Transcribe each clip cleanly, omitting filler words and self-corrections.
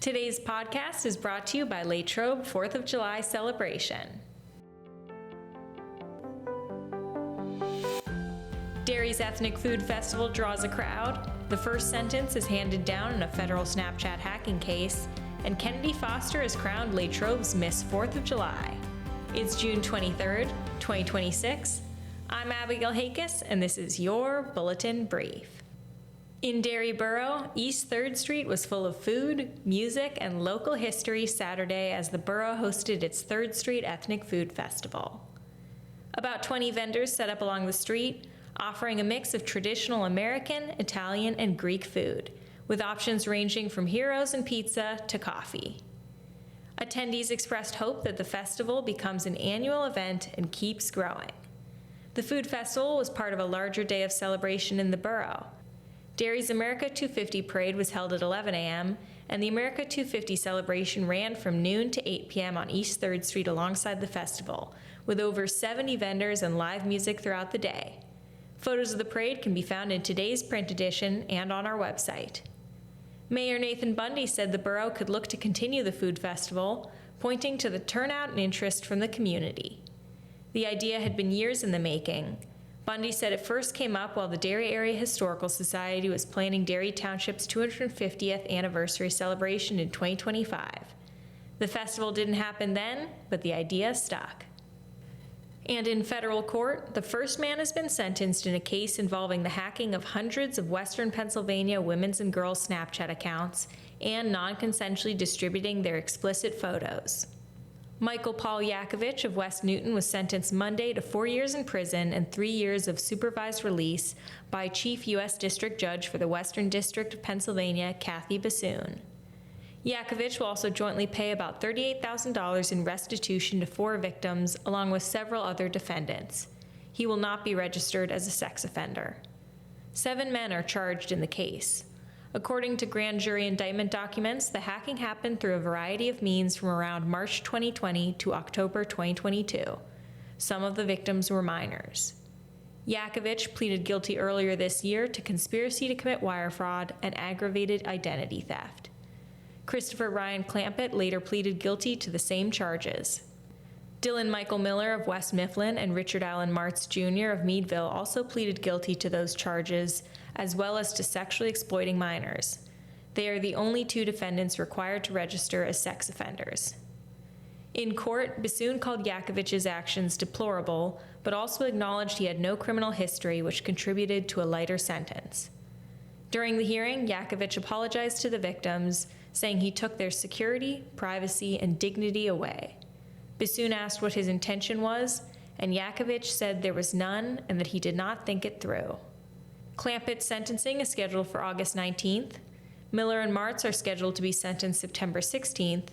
Today's podcast is brought to you by Latrobe 4th of July celebration. Derry's Ethnic Food Festival draws a crowd. The first sentence is handed down in a federal Snapchat hacking case, and Kennedi Foster is crowned Latrobe's Miss 4th of July. It's June 23rd, 2026. I'm Abigail Hakis, and this is your Bulletin Brief. In Derry Borough, East 3rd Street was full of food, music, and local history Saturday as the borough hosted its 3rd Street Ethnic Food Festival. About 20 vendors set up along the street, offering a mix of traditional American, Italian, and Greek food, with options ranging from heroes and pizza to coffee. Attendees expressed hope that the festival becomes an annual event and keeps growing. The food festival was part of a larger day of celebration in the borough. Derry's America 250 parade was held at 11 a.m., and the America 250 celebration ran from noon to 8 p.m. on East 3rd Street alongside the festival, with over 70 vendors and live music throughout the day. Photos of the parade can be found in today's print edition and on our website. Mayor Nathan Bundy said the borough could look to continue the food festival, pointing to the turnout and interest from the community. The idea had been years in the making. Bundy said it first came up while the Derry Area Historical Society was planning Derry Township's 250th anniversary celebration in 2025. The festival didn't happen then, but the idea stuck. And in federal court, the first man has been sentenced in a case involving the hacking of hundreds of Western Pennsylvania women's and girls' Snapchat accounts and non-consensually distributing their explicit photos. Michael Paul Yakovich of West Newton was sentenced Monday to 4 years in prison and 3 years of supervised release by Chief U.S. District Judge for the Western District of Pennsylvania, Kathy Bassoon. Yakovich will also jointly pay about $38,000 in restitution to 4 victims, along with several other defendants. He will not be registered as a sex offender. 7 men are charged in the case. According to grand jury indictment documents, the hacking happened through a variety of means from around March 2020 to October 2022. Some of the victims were minors. Yakovich pleaded guilty earlier this year to conspiracy to commit wire fraud and aggravated identity theft. Christopher Ryan Clampett later pleaded guilty to the same charges. Dylan Michael Miller of West Mifflin and Richard Allen Martz Jr. of Meadville also pleaded guilty to those charges, as well as to sexually exploiting minors. They are the only 2 defendants required to register as sex offenders. In court, Bassoon called Yakovich's actions deplorable, but also acknowledged he had no criminal history, which contributed to a lighter sentence. During the hearing, Yakovich apologized to the victims, saying he took their security, privacy, and dignity away. Bassoon asked what his intention was, and Yakovich said there was none and that he did not think it through. Clampett's sentencing is scheduled for August 19th. Miller and Martz are scheduled to be sentenced September 16th,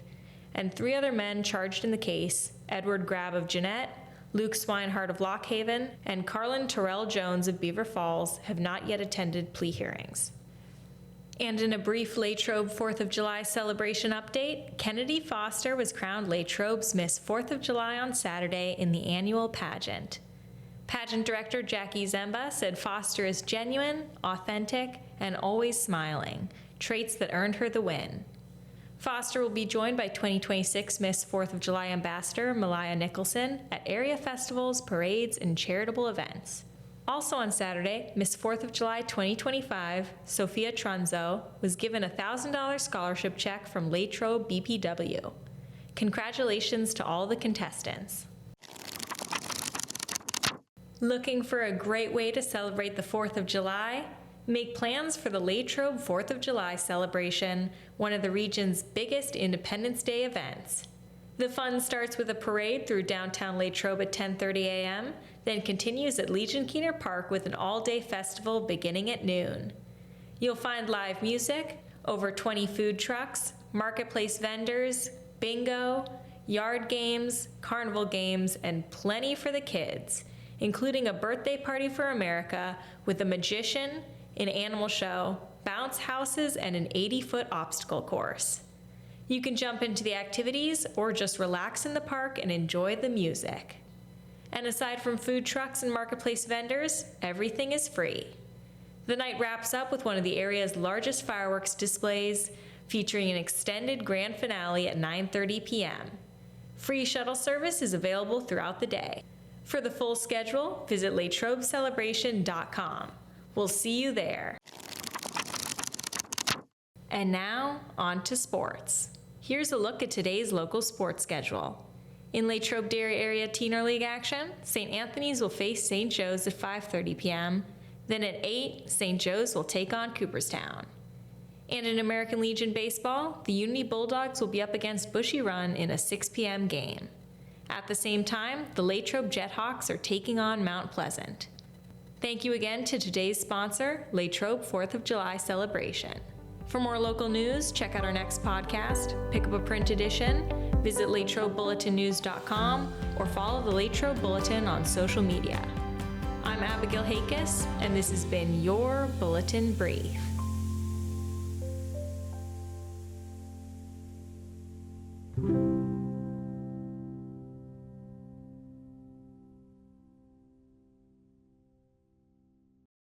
and 3 other men charged in the case, Edward Grab of Jeanette, Luke Swinehart of Lock Haven, and Carlin Terrell Jones of Beaver Falls, have not yet attended plea hearings. And in a brief Latrobe 4th of July celebration update, Kennedi Foster was crowned Latrobe's Miss 4th of July on Saturday in the annual pageant. Pageant director Jackie Zemba said Foster is genuine, authentic, and always smiling, traits that earned her the win. Foster will be joined by 2026 Miss 4th of July Ambassador Malaya Nicholson at area festivals, parades, and charitable events. Also on Saturday, Miss 4th of July 2025, Sophia Trunzo, was given a $1,000 scholarship check from Latrobe BPW. Congratulations to all the contestants. Looking for a great way to celebrate the 4th of July? Make plans for the Latrobe 4th of July celebration, one of the region's biggest Independence Day events. The fun starts with a parade through downtown Latrobe at 10:30 a.m., then continues at Legion Keener Park with an all-day festival beginning at noon. You'll find live music, over 20 food trucks, marketplace vendors, bingo, yard games, carnival games, and plenty for the kids, including a birthday party for America with a magician, an animal show, bounce houses, and an 80-foot obstacle course. You can jump into the activities or just relax in the park and enjoy the music. And aside from food trucks and marketplace vendors, everything is free. The night wraps up with one of the area's largest fireworks displays, featuring an extended grand finale at 9:30 p.m. Free shuttle service is available throughout the day. For the full schedule, visit latrobecelebration.com. We'll see you there. And now, on to sports. Here's a look at today's local sports schedule. In Latrobe Dairy Area Teener League action, St. Anthony's will face St. Joe's at 5:30 p.m. Then at 8, St. Joe's will take on Cooperstown. And in American Legion baseball, the Unity Bulldogs will be up against Bushy Run in a 6 p.m. game. At the same time, the Latrobe Jethawks are taking on Mount Pleasant. Thank you again to today's sponsor, Latrobe 4th of July Celebration. For more local news, check out our next podcast, pick up a print edition, visit LatrobeBulletinNews.com, or follow the Latrobe Bulletin on social media. I'm Abigail Hakis, and this has been your Bulletin Brief.